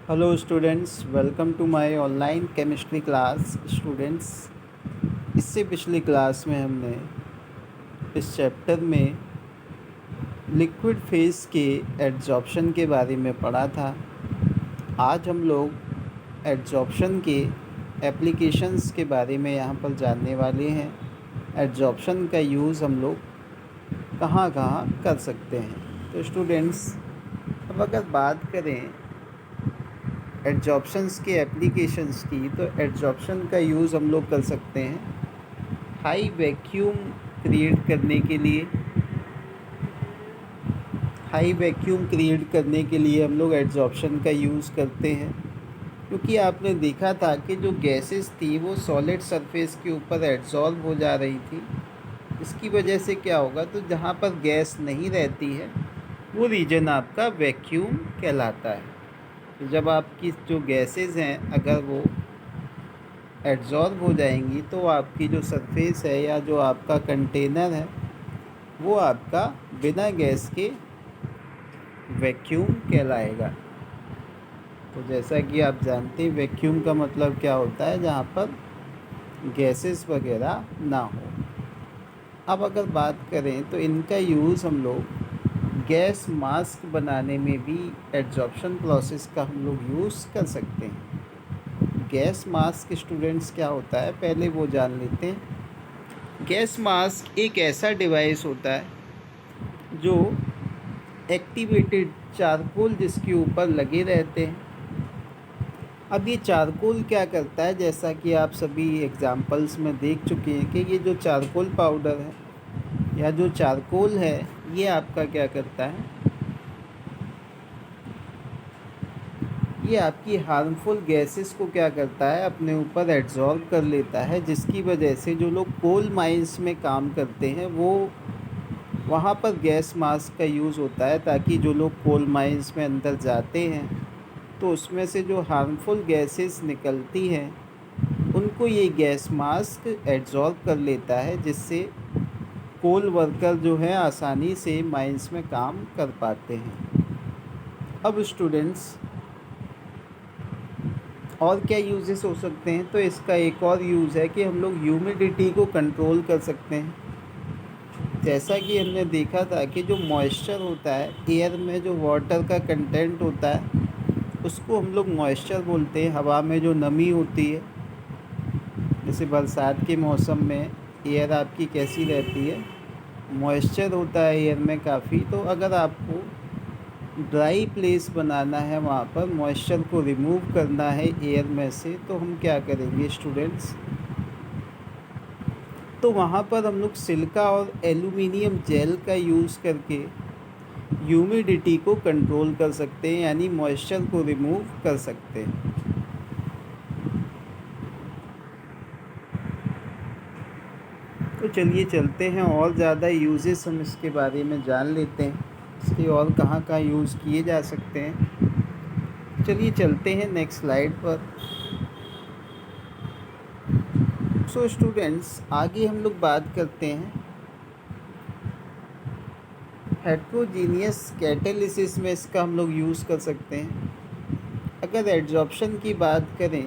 Hello students, welcome to my online chemistry class. Students, इससे पिछली class में हमने इस चैप्टर में लिक्विड फेस के एडजॉर्प्शन के बारे में पढ़ा था। आज हम लोग एडजॉर्प्शन के एप्लीकेशंस के बारे में यहाँ पर जानने वाले हैं। एडजॉर्प्शन का यूज़ हम लोग कहाँ कहाँ कर सकते हैं। तो स्टूडेंट्स, अब अगर बात करें एडजॉर्प्शंस के एप्लीकेशंस की, तो एडजॉर्प्शन का यूज़ हम लोग कर सकते हैं हाई वैक्यूम क्रिएट करने के लिए। हाई वैक्यूम क्रिएट करने के लिए हम लोग एडजॉर्प्शन का यूज़ करते हैं, क्योंकि आपने देखा था कि जो गैसेस थी वो सॉलिड सरफेस के ऊपर एड्जॉर्ब हो जा रही थी। इसकी वजह से क्या होगा, तो जहाँ पर गैस नहीं रहती है वो रीजन आपका वैक्यूम कहलाता है। तो जब आपकी जो गैसेस हैं अगर वो एड्जॉर्ब हो जाएंगी तो आपकी जो सरफेस है या जो आपका कंटेनर है वो आपका बिना गैस के वैक्यूम कहलाएगा। तो जैसा कि आप जानते हैं वैक्यूम का मतलब क्या होता है, जहाँ पर गैसेस वगैरह ना हो। अब अगर बात करें तो इनका यूज़ हम लोग गैस मास्क बनाने में भी एडजॉर्प्शन प्रोसेस का हम लोग यूज़ कर सकते हैं। गैस मास्क स्टूडेंट्स क्या होता है, पहले वो जान लेते हैं। गैस मास्क एक ऐसा डिवाइस होता है जो एक्टिवेटेड चारकोल जिसके ऊपर लगे रहते हैं। अब ये चारकोल क्या करता है, जैसा कि आप सभी एग्जाम्पल्स में देख चुके हैं कि ये जो चारकोल पाउडर है या जो चारकोल है ये आपका क्या करता है, ये आपकी हार्मफुल गैसेस को क्या करता है, अपने ऊपर एब्जॉर्ब कर लेता है, जिसकी वजह से जो लोग कोल माइंस में काम करते हैं वो वहाँ पर गैस मास्क का यूज़ होता है, ताकि जो लोग कोल माइंस में अंदर जाते हैं तो उसमें से जो हार्मफुल गैसेस निकलती हैं उनको ये गैस मास्क एब्जॉर्ब कर लेता है, जिससे कोल वर्कर जो है आसानी से माइंस में काम कर पाते हैं। अब स्टूडेंट्स, और क्या यूजेस हो सकते हैं, तो इसका एक और यूज़ है कि हम लोग ह्यूमिडिटी को कंट्रोल कर सकते हैं। जैसा कि हमने देखा था कि जो मॉइस्चर होता है एयर में, जो वाटर का कंटेंट होता है उसको हम लोग मॉइस्चर बोलते हैं। हवा में जो नमी होती है, जैसे बरसात के मौसम में एयर आपकी कैसी रहती है, मॉइस्चर होता है एयर में काफ़ी। तो अगर आपको ड्राई प्लेस बनाना है, वहाँ पर मॉइस्चर को रिमूव करना है एयर में से, तो हम क्या करेंगे स्टूडेंट्स, तो वहाँ पर हम लोग सिलिका और एल्यूमिनियम जेल का यूज़ करके ह्यूमिडिटी को कंट्रोल कर सकते हैं, यानी मॉइस्चर को रिमूव कर सकते हैं। तो चलिए चलते हैं, और ज़्यादा यूजेस हम इसके बारे में जान लेते हैं, इसके और कहाँ कहाँ यूज़ किए जा सकते हैं। चलिए चलते हैं नेक्स्ट स्लाइड पर। सो स्टूडेंट्स, आगे हम लोग बात करते हैं हेट्रोजीनियस कैटालिसिस में इसका हम लोग यूज़ कर सकते हैं। अगर एडजॉर्प्शन की बात करें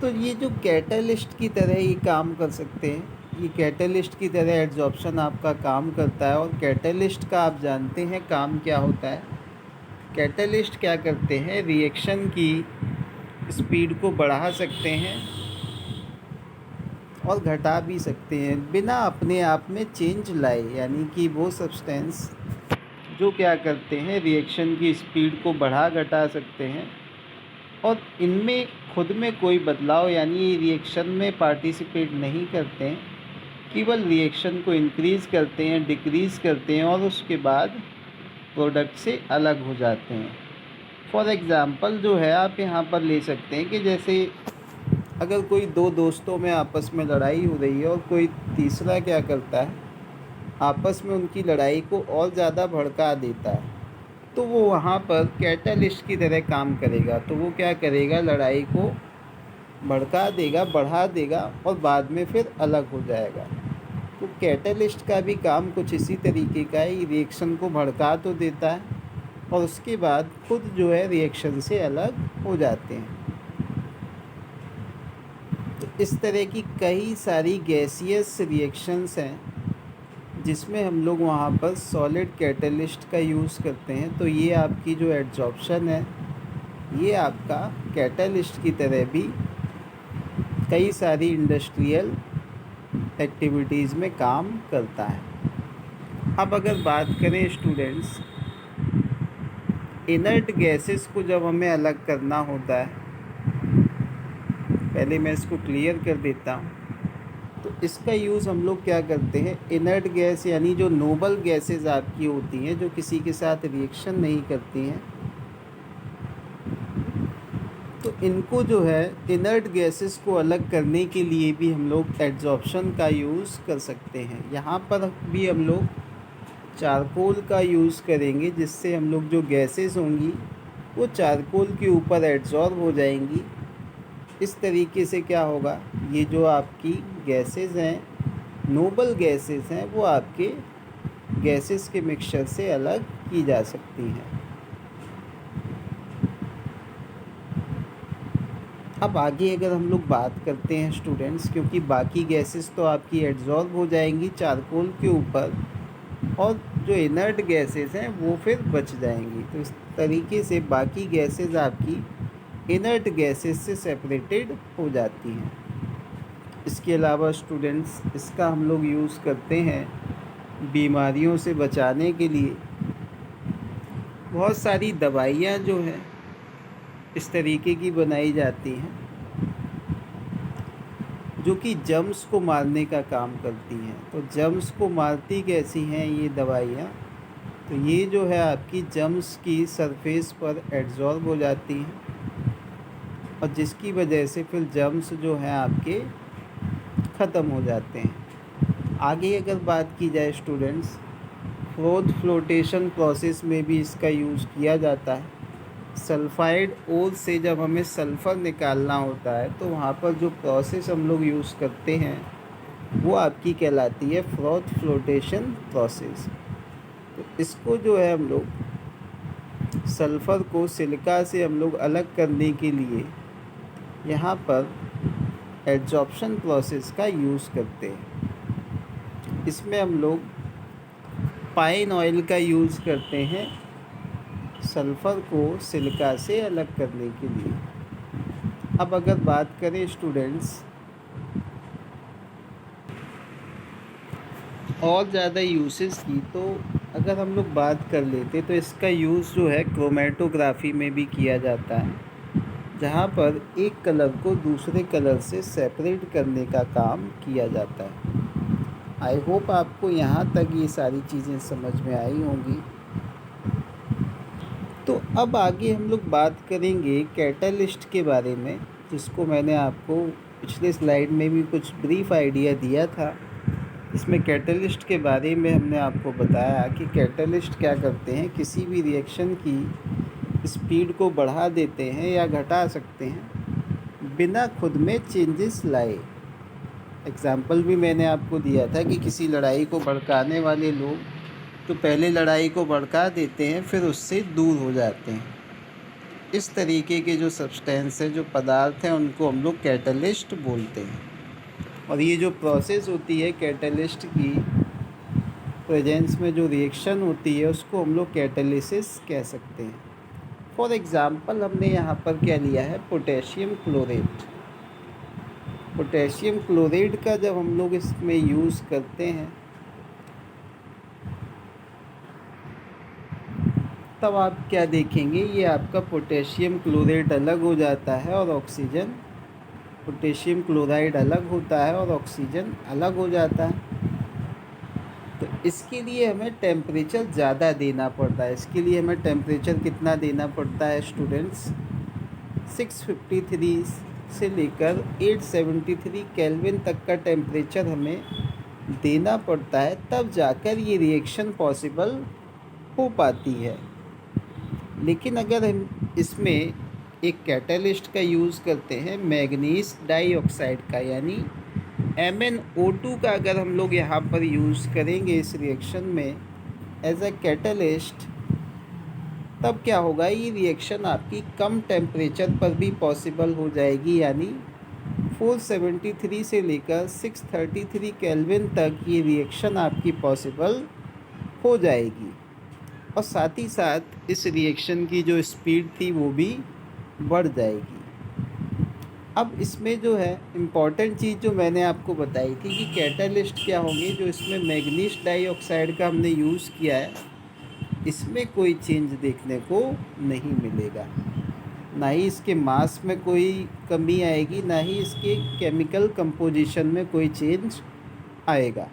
तो ये जो कैटलिस्ट की तरह ये काम कर सकते हैं, ये कैटलिस्ट की तरह एडजॉर्प्शन आपका काम करता है। और कैटलिस्ट का आप जानते हैं काम क्या होता है। कैटलिस्ट क्या करते हैं, रिएक्शन की स्पीड को बढ़ा सकते हैं और घटा भी सकते हैं बिना अपने आप में चेंज लाए, यानी कि वो सब्सटेंस जो क्या करते हैं, रिएक्शन की स्पीड को बढ़ा घटा सकते हैं और इनमें खुद में कोई बदलाव, यानी रिएक्शन में पार्टिसिपेट नहीं करते हैं, केवल रिएक्शन को इंक्रीज़ करते हैं, डिक्रीज़ करते हैं और उसके बाद प्रोडक्ट से अलग हो जाते हैं। फॉर एग्ज़ाम्पल जो है आप यहाँ पर ले सकते हैं कि जैसे अगर कोई दो दोस्तों में आपस में लड़ाई हो रही है और कोई तीसरा क्या करता है, आपस में उनकी लड़ाई को और ज़्यादा भड़का देता है, तो वो वहाँ पर कैटलिस्ट की तरह काम करेगा। तो वो क्या करेगा, लड़ाई को भड़का देगा, बढ़ा देगा और बाद में फिर अलग हो जाएगा। तो कैटलिस्ट का भी काम कुछ इसी तरीके का है, रिएक्शन को भड़का तो देता है और उसके बाद खुद जो है रिएक्शन से अलग हो जाते हैं। तो इस तरह की कई सारी गैसियस रिएक्शंस हैं जिसमें हम लोग वहाँ पर सॉलिड कैटलिस्ट का यूज़ करते हैं। तो ये आपकी जो एडजॉर्प्शन है ये आपका कैटलिस्ट की तरह भी कई सारी इंडस्ट्रियल एक्टिविटीज़ में काम करता है। अब अगर बात करें स्टूडेंट्स, इनर्ट गैसेस को जब हमें अलग करना होता है, पहले मैं इसको क्लियर कर देता हूँ। तो इसका यूज़ हम लोग क्या करते हैं, इनर्ट गैस यानी जो नोबल गैसेस आपकी होती हैं जो किसी के साथ रिएक्शन नहीं करती हैं, तो इनको जो है इनर्ट गैसेस को अलग करने के लिए भी हम लोग एडजॉर्प्शन का यूज़ कर सकते हैं। यहाँ पर भी हम लोग चारकोल का यूज़ करेंगे जिससे हम लोग जो गैसेस होंगी वो चारकोल के ऊपर एडजॉर्ब हो जाएंगी। इस तरीके से क्या होगा, ये जो आपकी गैसेस हैं, नोबल गैसेस हैं, वो आपके गैसेस के मिक्सचर से अलग की जा सकती हैं। अब आगे अगर हम लोग बात करते हैं स्टूडेंट्स, क्योंकि बाकी गैसेस तो आपकी एडजॉर्ब हो जाएंगी चारकोल के ऊपर और जो इनर्ट गैसेस हैं वो फिर बच जाएंगी। तो इस तरीके से बाकी गैसेस आपकी इनर्ट गैसेस से सेपरेटेड हो जाती हैं। इसके अलावा स्टूडेंट्स इसका हम लोग यूज़ करते हैं बीमारियों से बचाने के लिए। बहुत सारी दवाइयाँ जो हैं इस तरीके की बनाई जाती हैं जो कि जर्म्स को मारने का काम करती हैं। तो जर्म्स को मारती कैसी हैं ये दवाइयाँ, तो ये जो है आपकी जर्म्स की सरफेस पर एडजॉर्ब हो जाती हैं और जिसकी वजह से फिर जर्म्स जो हैं आपके ख़त्म हो जाते हैं। आगे अगर बात की जाए स्टूडेंट्स, फ्रोथ फ्लोटेशन प्रोसेस में भी इसका यूज़ किया जाता है। सल्फाइड ओर से जब हमें सल्फ़र निकालना होता है तो वहाँ पर जो प्रोसेस हम लोग यूज़ करते हैं वो आपकी कहलाती है फ्रोथ फ्लोटेशन प्रोसेस। तो इसको जो है हम लोग सल्फ़र को सिलिका से हम लोग अलग करने के लिए यहाँ पर एडजॉर्प्शन प्रोसेस का यूज़ करते हैं। इसमें हम लोग पाइन ऑयल का यूज़ करते हैं सल्फ़र को सिलिका से अलग करने के लिए। अब अगर बात करें स्टूडेंट्स और ज़्यादा यूसेस की, तो अगर हम लोग बात कर लेते तो इसका यूज़ जो है क्रोमेटोग्राफी में भी किया जाता है, जहाँ पर एक कलर को दूसरे कलर से सेपरेट करने का काम किया जाता है। आई होप आपको यहाँ तक ये सारी चीज़ें समझ में आई होंगी। तो अब आगे हम लोग बात करेंगे कैटलिस्ट के बारे में, जिसको मैंने आपको पिछले स्लाइड में भी कुछ ब्रीफ आइडिया दिया था। इसमें कैटलिस्ट के बारे में हमने आपको बताया कि कैटलिस्ट क्या करते हैं, किसी भी रिएक्शन की स्पीड को बढ़ा देते हैं या घटा सकते हैं बिना खुद में चेंजेस लाए। एग्ज़ाम्पल भी मैंने आपको दिया था कि किसी लड़ाई को भड़काने वाले लोग तो पहले लड़ाई को भड़का देते हैं फिर उससे दूर हो जाते हैं। इस तरीके के जो सब्सटेंस हैं, जो पदार्थ हैं, उनको हम लोग कैटलिस्ट बोलते हैं। और ये जो प्रोसेस होती है कैटलिस्ट की प्रेजेंस में जो रिएक्शन होती है उसको हम लोग कैटालिसिस कह सकते हैं। फॉर एग्ज़ाम्पल हमने यहाँ पर क्या लिया है, पोटेशियम क्लोरेट। पोटेशियम क्लोराइड का जब हम लोग इसमें यूज़ करते हैं तब आप क्या देखेंगे, ये आपका पोटेशियम क्लोराइड अलग हो जाता है और ऑक्सीजन, पोटेशियम क्लोराइड अलग होता है और ऑक्सीजन अलग हो जाता है। तो इसके लिए हमें टेम्परेचर ज़्यादा देना पड़ता है। इसके लिए हमें टेम्परेचर कितना देना पड़ता है स्टूडेंट्स, 653 से लेकर 873 केल्विन तक का टेम्परेचर हमें देना पड़ता है, तब जाकर ये रिएक्शन पॉसिबल हो पाती है। लेकिन अगर हम इसमें एक कैटलिस्ट का यूज़ करते हैं मैग्नीज डाइऑक्साइड का, यानी MnO2 का अगर हम लोग यहाँ पर यूज़ करेंगे इस रिएक्शन में एज अ कैटलिस्ट, तब क्या होगा, ये रिएक्शन आपकी कम टेम्परेचर पर भी पॉसिबल हो जाएगी, यानी 473 से लेकर 633 केल्विन तक ये रिएक्शन आपकी पॉसिबल हो जाएगी। और साथ ही साथ इस रिएक्शन की जो स्पीड थी वो भी बढ़ जाएगी। अब इसमें जो है इम्पॉर्टेंट चीज़ जो मैंने आपको बताई थी कि कैटलिस्ट क्या होंगे, जो इसमें मैग्नीज डाइऑक्साइड का हमने यूज़ किया है, इसमें कोई चेंज देखने को नहीं मिलेगा, ना ही इसके मास में कोई कमी आएगी, ना ही इसके केमिकल कंपोजिशन में कोई चेंज आएगा।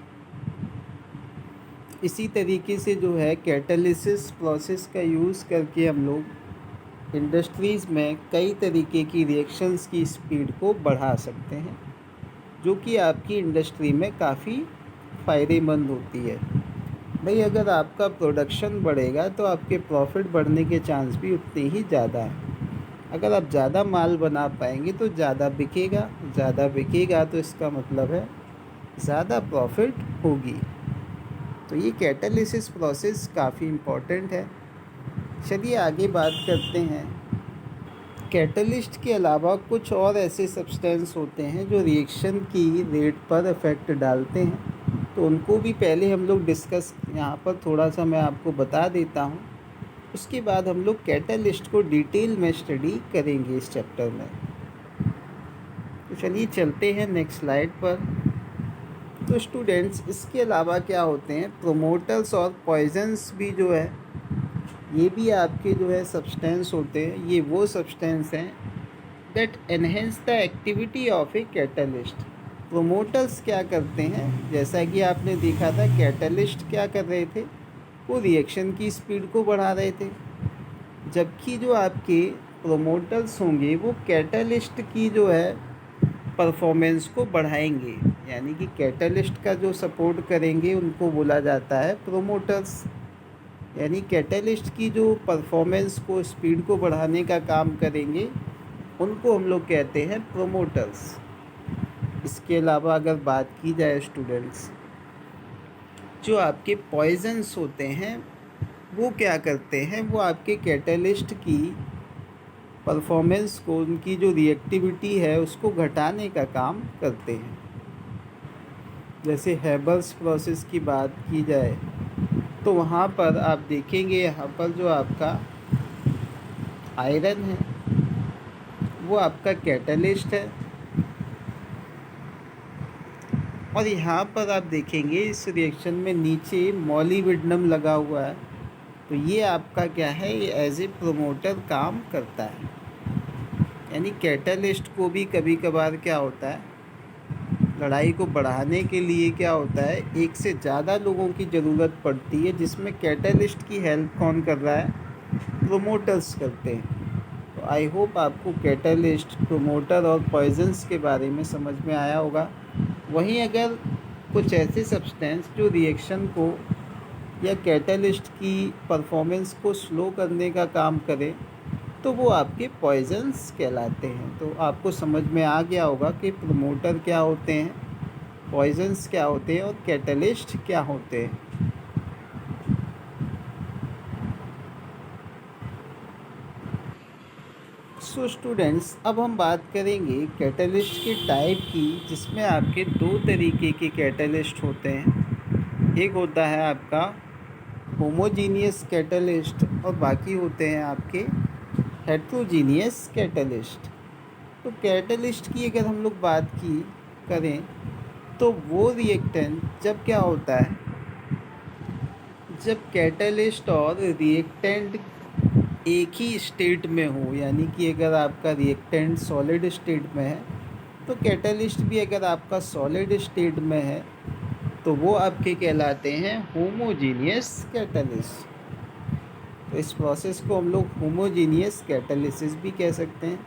इसी तरीके से जो है कैटालिसिस प्रोसेस का यूज़ करके हम लोग इंडस्ट्रीज़ में कई तरीके की रिएक्शंस की स्पीड को बढ़ा सकते हैं, जो कि आपकी इंडस्ट्री में काफ़ी फ़ायदेमंद होती है। भाई अगर आपका प्रोडक्शन बढ़ेगा तो आपके प्रॉफिट बढ़ने के चांस भी उतने ही ज़्यादा हैं। अगर आप ज़्यादा माल बना पाएंगे तो ज़्यादा बिकेगा तो इसका मतलब है ज़्यादा प्रॉफिट होगी। तो ये कैटालिसिस प्रोसेस काफ़ी इम्पोर्टेंट है। चलिए आगे बात करते हैं। कैटलिस्ट के अलावा कुछ और ऐसे सब्सटेंस होते हैं जो रिएक्शन की रेट पर इफ़ेक्ट डालते हैं, तो उनको भी पहले हम लोग डिस्कस यहाँ पर थोड़ा सा मैं आपको बता देता हूँ। उसके बाद हम लोग कैटलिस्ट को डिटेल में स्टडी करेंगे इस चैप्टर में। तो चलिए चलते हैं नेक्स्ट स्लाइड पर। तो स्टूडेंट्स, इसके अलावा क्या होते हैं, प्रोमोटर्स और पॉइजन्स भी जो है, ये भी आपके जो है सब्सटेंस होते हैं। ये वो सब्सटेंस हैं that enhance the activity of a catalyst. Promoters क्या करते हैं, जैसा कि आपने देखा था कैटलिस्ट क्या कर रहे थे, वो रिएक्शन की स्पीड को बढ़ा रहे थे, जबकि जो आपके प्रोमोटर्स होंगे वो कैटलिस्ट की जो है परफॉर्मेंस को बढ़ाएंगे, यानी कि कैटलिस्ट का जो सपोर्ट करेंगे उनको बोला जाता है प्रोमोटर्स। यानी कैटलिस्ट की जो परफॉर्मेंस को, स्पीड को बढ़ाने का काम करेंगे, उनको हम लोग कहते हैं प्रोमोटर्स। इसके अलावा अगर बात की जाए स्टूडेंट्स, जो आपके पॉइजन्स होते हैं वो क्या करते हैं, वो आपके कैटलिस्ट की परफॉर्मेंस को, उनकी जो रिएक्टिविटी है उसको घटाने का काम करते हैं। जैसे हैबर्स प्रोसेस की बात की जाए तो वहाँ पर आप देखेंगे, यहाँ पर जो आपका आयरन है वो आपका कैटलिस्ट है, और यहाँ पर आप देखेंगे इस रिएक्शन में नीचे मॉलिब्डेनम लगा हुआ है, तो ये आपका क्या है, ये एज ए प्रोमोटर काम करता है। यानी कैटलिस्ट को भी कभी कभार क्या होता है, लड़ाई को बढ़ाने के लिए क्या होता है, एक से ज़्यादा लोगों की ज़रूरत पड़ती है, जिसमें कैटलिस्ट की हेल्प कौन कर रहा है, प्रोमोटर्स करते हैं। तो आई होप आपको कैटलिस्ट, प्रोमोटर और पॉइजन्स के बारे में समझ में आया होगा। वहीं अगर कुछ ऐसे सब्सटेंस जो रिएक्शन को या कैटलिस्ट की परफॉर्मेंस को स्लो करने का काम करें, तो वो आपके पॉइजन्स कहलाते हैं। तो आपको समझ में आ गया होगा कि प्रोमोटर क्या होते हैं, पॉइजन्स क्या होते हैं और कैटलिस्ट क्या होते हैं। सो स्टूडेंट्स, अब हम बात करेंगे कैटलिस्ट के टाइप की, जिसमें आपके दो तरीके के कैटलिस्ट होते हैं। एक होता है आपका होमोजीनियस कैटलिस्ट और बाकी होते हैं आपके हेट्रोजीनियस कैटलिस्ट। तो कैटलिस्ट की अगर हम लोग बात करें तो वो रिएक्टेंट जब क्या होता है, जब कैटलिस्ट और रिएक्टेंट एक ही स्टेट में हो, यानी कि अगर आपका रिएक्टेंट सॉलिड स्टेट में है तो कैटलिस्ट भी अगर आपका सॉलिड स्टेट में है तो वो आपके कहलाते हैं होमोजीनियस कैटलिस्ट। तो इस प्रोसेस को हम लोग होमोजीनियस कैटालिसिस भी कह सकते हैं।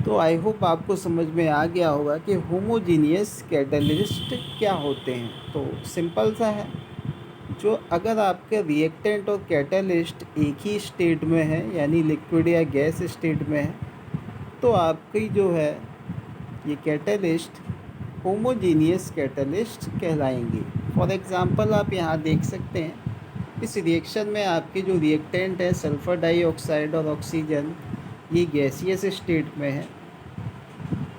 तो आई होप आपको समझ में आ गया होगा कि होमोजीनियस कैटलिस्ट क्या होते हैं। तो सिंपल सा है, जो अगर आपके रिएक्टेंट और कैटलिस्ट एक ही स्टेट में है, यानी लिक्विड या गैस स्टेट में है, तो आपकी जो है ये कैटलिस्ट होमोजीनियस कैटलिस्ट कहलाएंगे। फॉर एग्ज़ाम्पल आप यहाँ देख सकते हैं, इस रिएक्शन में आपके जो रिएक्टेंट है सल्फ़र डाइऑक्साइड और ऑक्सीजन, ये गैसियस स्टेट में है,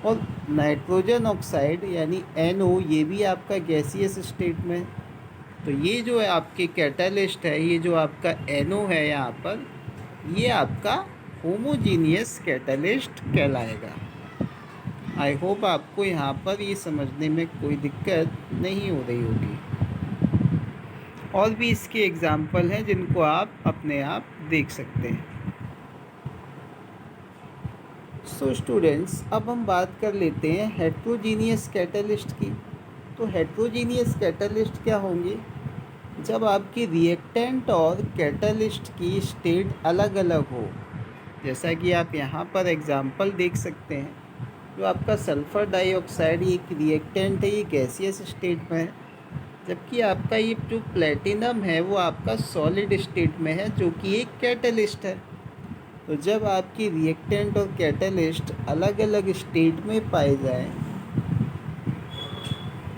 और नाइट्रोजन ऑक्साइड यानी NO ये भी आपका गैसियस स्टेट में है। तो ये जो है आपके कैटलिस्ट है, ये जो आपका NO है यहाँ पर, ये आपका होमोजीनियस कैटलिस्ट कहलाएगा। आई होप आपको यहाँ पर ये समझने में कोई दिक्कत नहीं हो रही होगी। और भी इसके एग्जाम्पल हैं जिनको आप अपने आप देख सकते हैं। सो स्टूडेंट्स, अब हम बात कर लेते हैं हेट्रोजीनियस कैटलिस्ट की। तो हेट्रोजीनियस कैटलिस्ट क्या होंगे? जब आपकी रिएक्टेंट और कैटलिस्ट की स्टेट अलग अलग हो। जैसा कि आप यहाँ पर एग्जांपल देख सकते हैं, जो आपका सल्फ़र डाइऑक्साइड ये एक रिएक्टेंट है, ये गैसियस स्टेट में है, जबकि आपका ये जो प्लेटिनम है वो आपका सॉलिड स्टेट में है, जो कि एक कैटलिस्ट है। तो जब आपकी रिएक्टेंट और कैटलिस्ट अलग अलग स्टेट में पाए जाएं,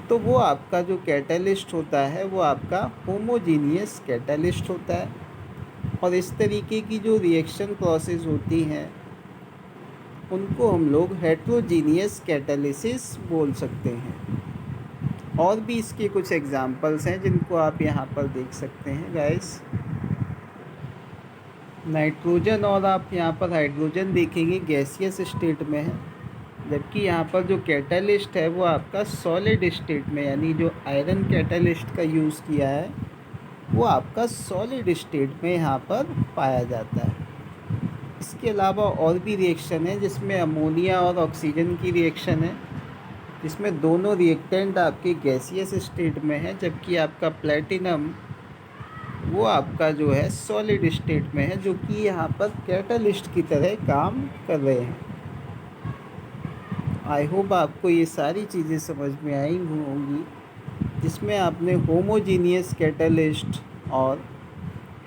तो वो आपका जो कैटलिस्ट होता है वो आपका होमोजीनियस कैटलिस्ट होता है। और इस तरीके की जो रिएक्शन प्रोसेस होती हैं उनको हम लोग हेट्रोजीनियस कैटालिसिस बोल सकते हैं। और भी इसके कुछ एग्जांपल्स हैं जिनको आप यहाँ पर देख सकते हैं गाइस। नाइट्रोजन और आप यहाँ पर हाइड्रोजन देखेंगे गैसियस स्टेट में है, जबकि यहाँ पर जो कैटलिस्ट है वो आपका सॉलिड स्टेट में, यानी जो आयरन कैटलिस्ट का यूज़ किया है वो आपका सॉलिड स्टेट में यहाँ पर पाया जाता है। इसके अलावा और भी रिएक्शन है जिसमें अमोनिया और ऑक्सीजन की रिएक्शन है, जिसमें दोनों रिएक्टेंट आपके गैसियस स्टेट में है, जबकि आपका प्लेटिनम वो आपका जो है सॉलिड स्टेट में है, जो कि यहाँ पर कैटलिस्ट की तरह काम कर रहे हैं। आई होप आपको ये सारी चीज़ें समझ में आई होंगी, जिसमें आपने होमोजीनियस कैटलिस्ट और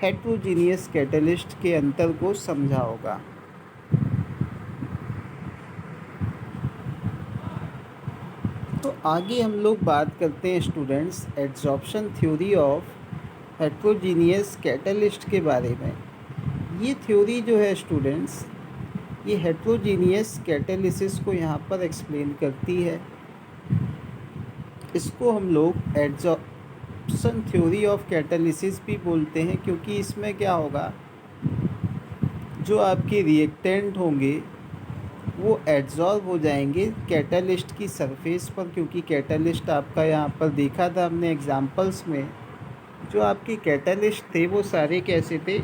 हेट्रोजीनियस कैटलिस्ट के अंतर को समझा होगा। तो आगे हम लोग बात करते हैं students adsorption theory of heterogeneous catalyst के बारे में। ये थ्योरी जो है स्टूडेंट्स, ये हेट्रोजीनियस कैटालिसिस को यहाँ पर एक्सप्लेन करती है। इसको हम लोग एड्सॉर्प्शन थ्योरी ऑफ कैटालिसिस भी बोलते हैं, क्योंकि इसमें क्या होगा, जो आपके रिएक्टेंट होंगे वो एड्सॉर्ब हो जाएंगे कैटालिस्ट की सरफेस पर, क्योंकि कैटालिस्ट आपका यहाँ पर देखा था हमने एग्जांपल्स में, जो आपके कैटालिस्ट थे वो सारे कैसे थे,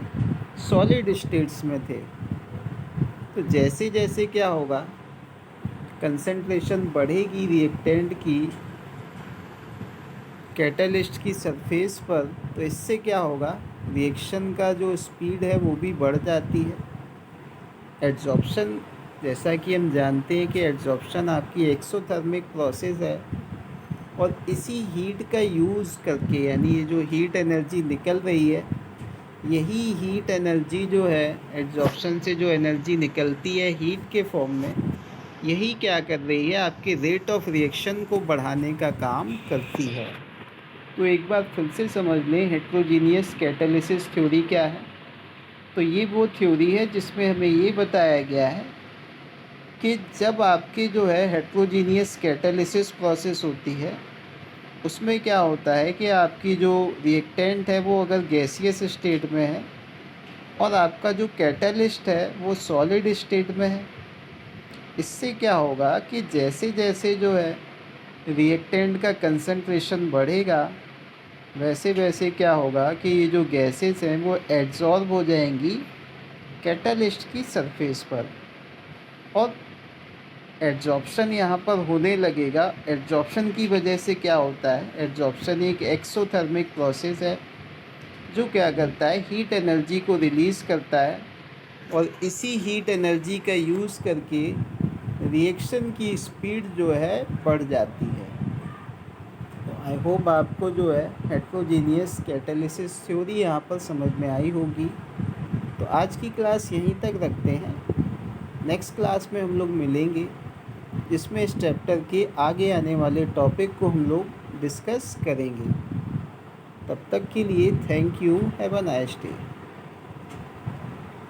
सॉलिड स्टेट्स में थे। तो जैसे जैसे क्या होगा, कंसंट्रेशन बढ़ेगी रिएक्टेंट की कैटालिस्ट की सरफेस पर, तो इससे क्या होगा, रिएक्शन का जो स्पीड है वो भी बढ़ जाती है। एड्सॉर्प्शन, जैसा कि हम जानते हैं कि एड्सॉर्प्शन आपकी एक्सोथर्मिक प्रोसेस है, और इसी हीट का यूज़ करके, यानी ये जो हीट एनर्जी निकल रही है, यही हीट एनर्जी जो है एड्सॉर्प्शन से जो एनर्जी निकलती है हीट के फॉर्म में, यही क्या कर रही है, आपके रेट ऑफ रिएक्शन को बढ़ाने का काम करती है। तो एक बार फिर से समझ लें हेट्रोजीनियस कैटालिसिस थ्योरी क्या है। तो ये वो थ्योरी है जिसमें हमें ये बताया गया है कि जब आपके जो है हेट्रोजीनियस कैटालिसिस प्रोसेस होती है, उसमें क्या होता है कि आपकी जो रिएक्टेंट है वो अगर गैसियस स्टेट में है और आपका जो कैटालिस्ट है वो सॉलिड स्टेट में है, इससे क्या होगा कि जैसे जैसे जो है रिएक्टेंट का कंसंट्रेशन बढ़ेगा, वैसे वैसे क्या होगा कि ये जो गैसेस हैं वो एड्सॉर्ब हो जाएंगी कैटालिस्ट की सरफेस पर, और एड्सॉर्प्शन यहाँ पर होने लगेगा। एड्सॉर्प्शन की वजह से क्या होता है, एड्सॉर्प्शन एक एक्सोथर्मिक प्रोसेस है जो क्या करता है, हीट एनर्जी को रिलीज़ करता है, और इसी हीट एनर्जी का यूज़ करके रिएक्शन की स्पीड जो है बढ़ जाती है। तो आई होप आपको जो है हेट्रोजीनियस कैटालिसिस थ्योरी यहाँ पर समझ में आई होगी। तो आज की क्लास यहीं तक रखते हैं, नेक्स्ट क्लास में हम लोग मिलेंगे जिसमें इस चैप्टर के आगे आने वाले टॉपिक को हम लोग डिस्कस करेंगे। तब तक के लिए thank you, have a nice day.